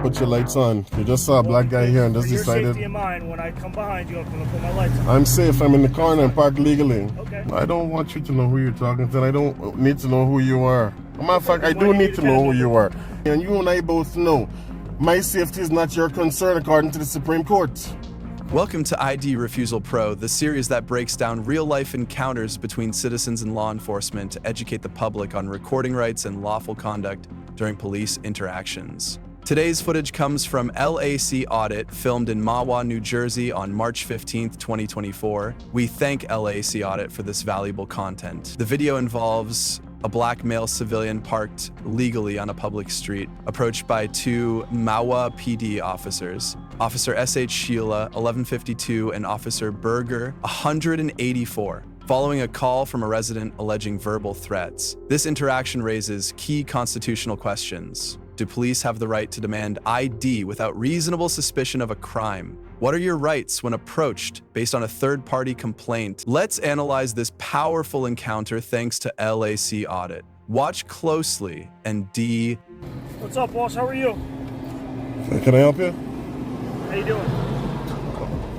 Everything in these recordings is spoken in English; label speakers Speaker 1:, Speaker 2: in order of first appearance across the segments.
Speaker 1: put your lights on? You just saw a black guy here and just
Speaker 2: for your
Speaker 1: decided.
Speaker 2: safety and mine, when I come behind you, I'm going to put my lights on.
Speaker 1: I'm safe. I'm in the corner and parked legally.
Speaker 2: Okay.
Speaker 1: I don't want you to know who you're talking to. I don't need to know who you are. As a matter of fact, I do need to know who you are. And you and I both know my safety is not your concern according to the Supreme Court.
Speaker 3: Welcome to ID Refusal Pro, the series that breaks down real-life encounters between citizens and law enforcement to educate the public on recording rights and lawful conduct during police interactions. Today's footage comes from LAC Audit, filmed in Mahwah, New Jersey on March 15, 2024. We thank LAC Audit for this valuable content. The video involves a black male civilian parked legally on a public street, approached by two Mahwah PD officers, Officer S.H. Sheila, 1152, and Officer Berger, 184, following a call from a resident alleging verbal threats. This interaction raises key constitutional questions. Do police have the right to demand ID without reasonable suspicion of a crime? What are your rights when approached based on a third-party complaint? Let's analyze this powerful encounter thanks to LAC Audit. Watch closely and D.
Speaker 2: What's up, boss? How are you?
Speaker 1: Can I help you?
Speaker 2: How you doing?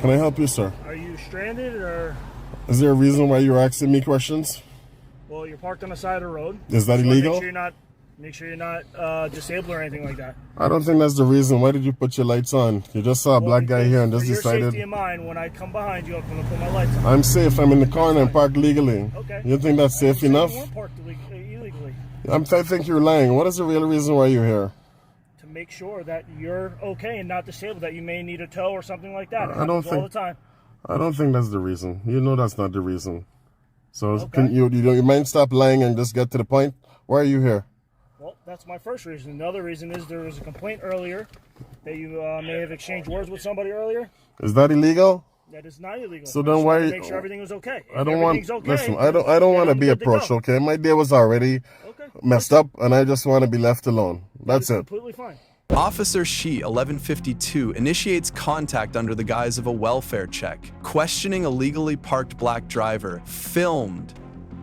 Speaker 1: Can I help you, sir?
Speaker 2: Are you stranded or?
Speaker 1: Is there a reason why you're asking me questions?
Speaker 2: Well, you're parked on the side of the road.
Speaker 1: Is that illegal?
Speaker 2: Make sure you're not disabled or anything like that.
Speaker 1: I don't think that's the reason. Why did you put your lights on? You just saw a black guy here and just
Speaker 2: for your
Speaker 1: decided.
Speaker 2: safety and mine, when I come behind you, I'm going to put my lights on.
Speaker 1: I'm safe. I'm in the corner and parked legally.
Speaker 2: Okay.
Speaker 1: You think that's safe enough?
Speaker 2: You weren't parked illegally.
Speaker 1: I think you're lying. What is the real reason why you're here?
Speaker 2: To make sure that you're okay and not disabled, that you may need a tow or something like that.
Speaker 1: I don't think
Speaker 2: all the time.
Speaker 1: I don't think that's the reason. You know that's not the reason. So
Speaker 2: Okay.
Speaker 1: can you mind stop lying and just get to the point? Why are you here?
Speaker 2: Well, that's my first reason. The other reason is there was a complaint earlier that you may have exchanged words with somebody earlier.
Speaker 1: Is that illegal?
Speaker 2: That is not illegal.
Speaker 1: So then why?
Speaker 2: Make sure everything was okay.
Speaker 1: I don't want.
Speaker 2: Okay,
Speaker 1: Listen, I don't want to be approached. Okay, my day was already messed up, and I just want to be left alone. That's it.
Speaker 2: Completely fine.
Speaker 3: Officer She, 1152, initiates contact under the guise of a welfare check, questioning a legally parked black driver, filmed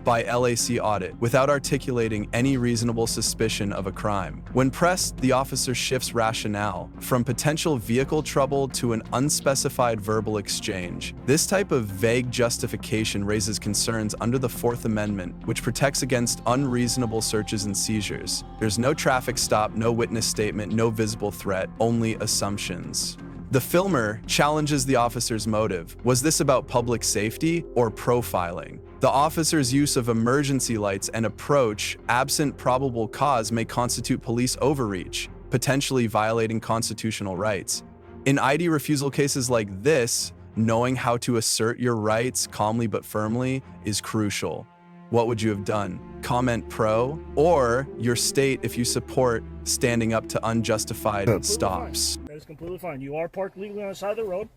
Speaker 3: by LAC Audit, without articulating any reasonable suspicion of a crime. When pressed, the officer shifts rationale from potential vehicle trouble to an unspecified verbal exchange. This type of vague justification raises concerns under the Fourth Amendment, which protects against unreasonable searches and seizures. There's no traffic stop, no witness statement, no visible threat, only assumptions. The filmer challenges the officer's motive. Was this about public safety or profiling? The officer's use of emergency lights and approach, absent probable cause, may constitute police overreach, potentially violating constitutional rights. In ID refusal cases like this, knowing how to assert your rights calmly but firmly is crucial. What would you have done? Comment pro, or your state if you support standing up to unjustified stops.
Speaker 2: That is completely fine. You are parked legally on the side of the road.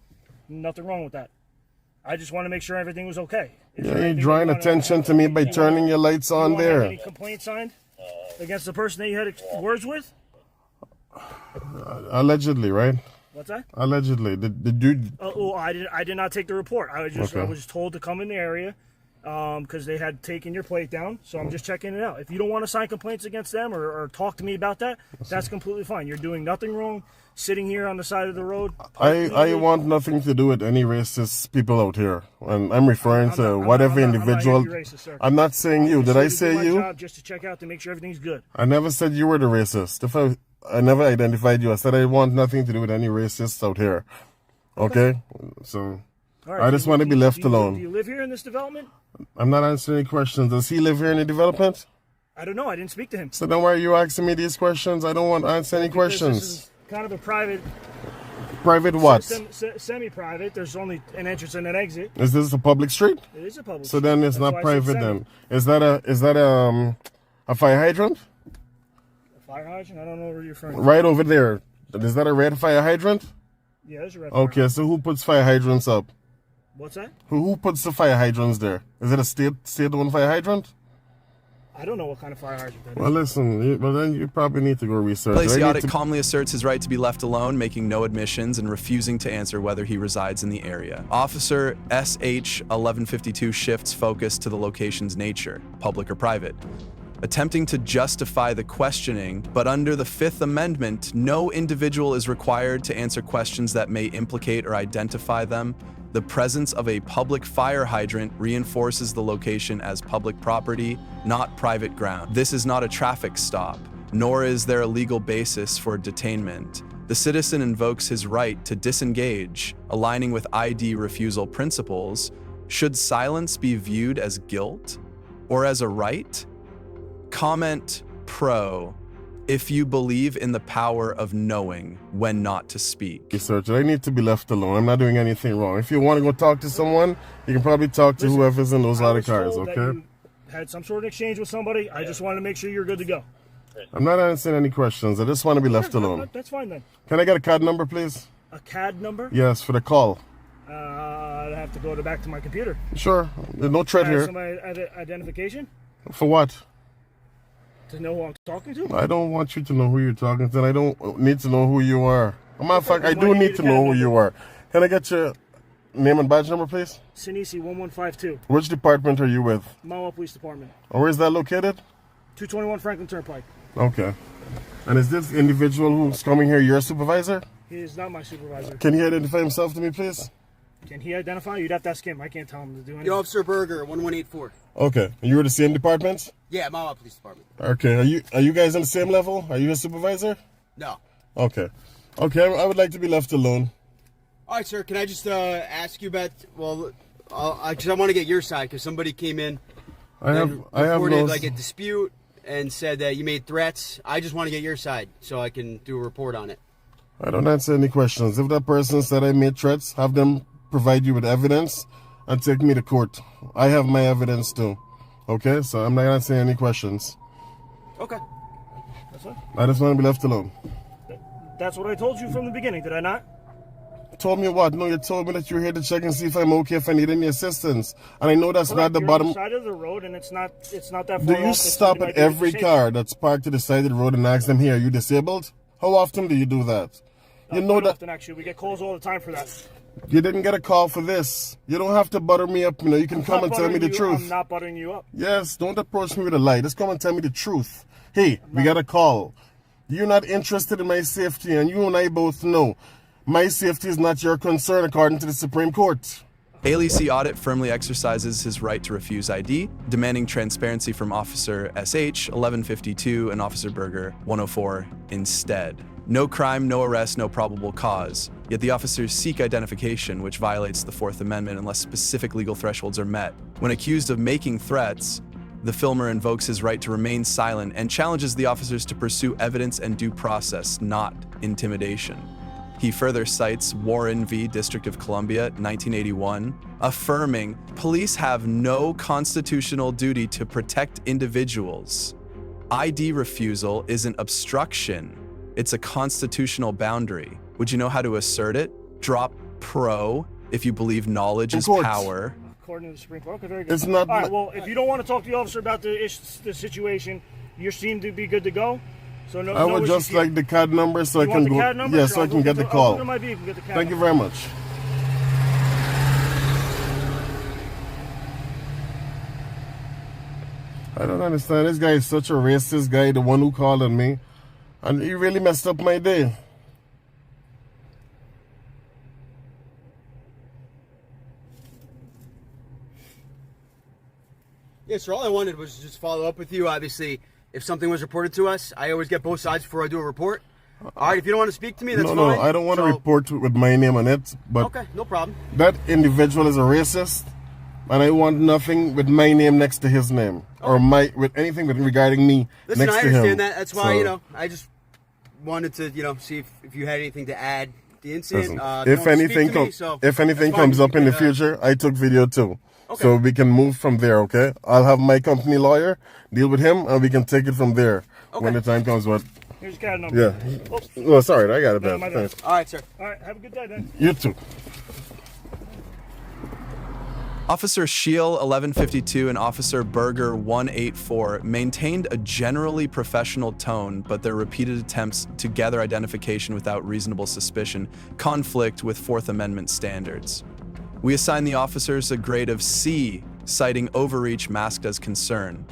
Speaker 2: Nothing wrong with that. I just want to make sure everything was okay.
Speaker 1: You're drawing attention to me by turning your lights on there.
Speaker 2: Any complaint signed against the person that you had words with?
Speaker 1: Allegedly, right?
Speaker 2: What's that?
Speaker 1: Allegedly. Did you?
Speaker 2: I did not take the report. I was told to come in the area because they had taken your plate down. So I'm just checking it out. If you don't want to sign complaints against them or talk to me about that, that's completely fine. You're doing nothing wrong. Sitting here on the side of the road.
Speaker 1: I want nothing to do with any racist people out here. And I'm referring to whatever individual.
Speaker 2: I'm not racist,
Speaker 1: I'm not saying you. Did I say you?
Speaker 2: Job just to check out to make sure everything's good.
Speaker 1: I never said you were the racist. If I never identified you. I said I want nothing to do with any racists out here. Okay? So I just want to be left alone.
Speaker 2: Do you live here in this development?
Speaker 1: I'm not answering any questions. Does he live here in the development?
Speaker 2: I don't know. I didn't speak to him.
Speaker 1: So then why are you asking me these questions? I don't want to answer any questions.
Speaker 2: This is kind of a private.
Speaker 1: Private what?
Speaker 2: Semi-private. There's only an entrance and an exit.
Speaker 1: Is this a public street?
Speaker 2: It is a public street.
Speaker 1: So then it's not private then. Is that a fire hydrant?
Speaker 2: A fire hydrant? I don't know where you're from.
Speaker 1: Right over there. Is that a red fire hydrant?
Speaker 2: Yeah, there's a red fire
Speaker 1: hydrant. So who puts fire hydrants up?
Speaker 2: What's that?
Speaker 1: Who puts the fire hydrants there? Is it a state-owned fire hydrant?
Speaker 2: I don't know what kind of fire hydrant that is.
Speaker 1: Well, listen, then you probably need to go research.
Speaker 3: LAC Audit calmly asserts his right to be left alone, making no admissions and refusing to answer whether he resides in the area. Officer SH 1152 shifts focus to the location's nature, public or private. attempting to justify the questioning, but under the Fifth Amendment, no individual is required to answer questions that may implicate or identify them. The presence of a public fire hydrant reinforces the location as public property, not private ground. This is not a traffic stop, nor is there a legal basis for detainment. The citizen invokes his right to disengage, aligning with ID refusal principles. Should silence be viewed as guilt or as a right? Comment pro if you believe in the power of knowing when not to speak.
Speaker 1: Research. I need to be left alone. I'm not doing anything wrong. If you want to go talk to someone, you can probably talk to whoever's in those other cars, okay?
Speaker 2: You had some sort of exchange with somebody. I just wanted to make sure you're good to go.
Speaker 1: I'm not answering any questions. I just want to be left alone.
Speaker 2: That's fine then.
Speaker 1: Can I get a CAD number, please?
Speaker 2: A CAD number?
Speaker 1: Yes, for the call.
Speaker 2: I'd have to go back to my computer.
Speaker 1: Sure. There's no threat here.
Speaker 2: Some identification?
Speaker 1: For what?
Speaker 2: To know who I'm talking to?
Speaker 1: I don't want you to know who you're talking to. I don't need to know who you are. As a matter of fact, I do need to know who you are. Can I get your name and badge number, please?
Speaker 2: Sinisi 1152.
Speaker 1: Which department are you with?
Speaker 2: Mahwah Police Department.
Speaker 1: Or where is that located?
Speaker 2: 221 Franklin Turnpike.
Speaker 1: Okay. And is this individual who's coming here your supervisor?
Speaker 2: He is not my supervisor.
Speaker 1: Can he identify himself to me, please?
Speaker 2: Can he identify? You'd have to ask him. I can't tell him to do anything.
Speaker 4: The Officer Berger, 1184.
Speaker 1: Okay. And you were the same department?
Speaker 4: Yeah, Mahwah Police Department.
Speaker 1: Okay. Are you guys on the same level? Are you a supervisor?
Speaker 4: No.
Speaker 1: Okay. Okay, I would like to be left alone.
Speaker 4: All right, sir. Can I just ask you about? Well, because I want to get your side because somebody came in.
Speaker 1: I have
Speaker 4: reported
Speaker 1: no
Speaker 4: like a dispute and said that you made threats. I just want to get your side so I can do a report on it.
Speaker 1: I don't answer any questions. If that person said I made threats, have them provide you with evidence and take me to court. I have my evidence too. Okay, so I'm not answering any questions.
Speaker 4: Okay.
Speaker 2: That's fine.
Speaker 1: I just want to be left alone.
Speaker 2: That's what I told you from the beginning, did I not?
Speaker 1: Told me what? No, you told me that you're here to check and see if I'm okay, if I need any assistance. And I know that's not the
Speaker 2: You're
Speaker 1: bottom.
Speaker 2: on the side of the road, and it's not that far
Speaker 1: Do you
Speaker 2: off.
Speaker 1: stop at every car that's parked to the side of the road and ask them, "Here, are you disabled?" How often do you do that? You know
Speaker 2: Quite
Speaker 1: that
Speaker 2: often, actually, we get calls all the time for that.
Speaker 1: you didn't get a call for this. You don't have to butter me up. You know, you can come and tell me the truth.
Speaker 2: I'm not buttering you up.
Speaker 1: Yes, don't approach me with a lie. Just come and tell me the truth. Hey, we got a call. You're not interested in my safety, and you and I both know my safety is not your concern, according to the Supreme Court.
Speaker 3: LAC Audit firmly exercises his right to refuse ID, demanding transparency from Officer SH 1152 and Officer Berger 104 instead. No crime, no arrest, no probable cause. Yet the officers seek identification, which violates the Fourth Amendment unless specific legal thresholds are met. When accused of making threats, the filmer invokes his right to remain silent and challenges the officers to pursue evidence and due process, not intimidation. He further cites Warren v. District of Columbia, 1981, affirming police have no constitutional duty to protect individuals. ID refusal isn't obstruction. It's a constitutional boundary. Would you know how to assert it? Drop pro if you believe knowledge is power.
Speaker 2: According to the Supreme Court. Okay, very good.
Speaker 1: It's not.
Speaker 2: All right, well, if you don't want to talk to the officer about the situation, you seem to be good to go. So no.
Speaker 1: I would just like the CAD number so I can go. Yes, so I can get the call.
Speaker 2: I'll go to my vehicle, get the CAD
Speaker 1: Thank you
Speaker 2: number.
Speaker 1: very much. I don't understand. This guy is such a racist guy, the one who called on me. And he really messed up my day.
Speaker 4: Yeah, sir. All I wanted was just follow up with you. Obviously, if something was reported to us, I always get both sides before I do a report. All right, if you don't want to speak to me, that's fine.
Speaker 1: No, I don't want to report with my name on it. But
Speaker 4: okay, no problem.
Speaker 1: That individual is a racist, and I want nothing with my name next to his name, or with anything regarding me next to him.
Speaker 4: Listen, I understand that. That's why I just wanted to see if you had anything to add. The incident.
Speaker 1: If anything comes up in the future, I took video too. Okay. So we can move from there, okay? I'll have my company lawyer deal with him, and we can take it from there when the time comes. What?
Speaker 2: Here's your CAD number.
Speaker 1: Yeah. Oh, sorry, I got it, man. Thanks.
Speaker 4: All right, sir.
Speaker 2: All right, have a good day, then.
Speaker 1: You too.
Speaker 3: Officer Shiel 1152 and Officer Berger 184 maintained a generally professional tone, but their repeated attempts to gather identification without reasonable suspicion conflict with Fourth Amendment standards. We assign the officers a grade of C, citing overreach masked as concern.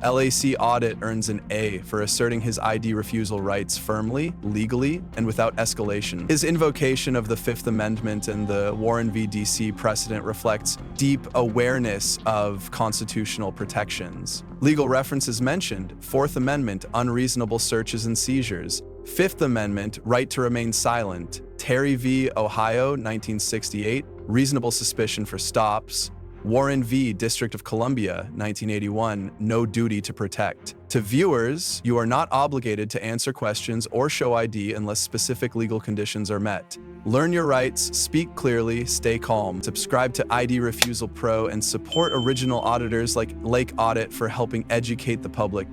Speaker 3: LAC Audit earns an A for asserting his ID refusal rights firmly, legally, and without escalation. His invocation of the Fifth Amendment and the Warren v. DC precedent reflects deep awareness of constitutional protections. Legal references mentioned: Fourth Amendment, unreasonable searches and seizures; Fifth Amendment, right to remain silent; Terry v. Ohio, 1968, reasonable suspicion for stops; Warren v. District of Columbia, 1981, no duty to protect. To viewers, you are not obligated to answer questions or show ID unless specific legal conditions are met. Learn your rights, speak clearly, stay calm. Subscribe to ID Refusal Pro and support original auditors like LAC Audit for helping educate the public.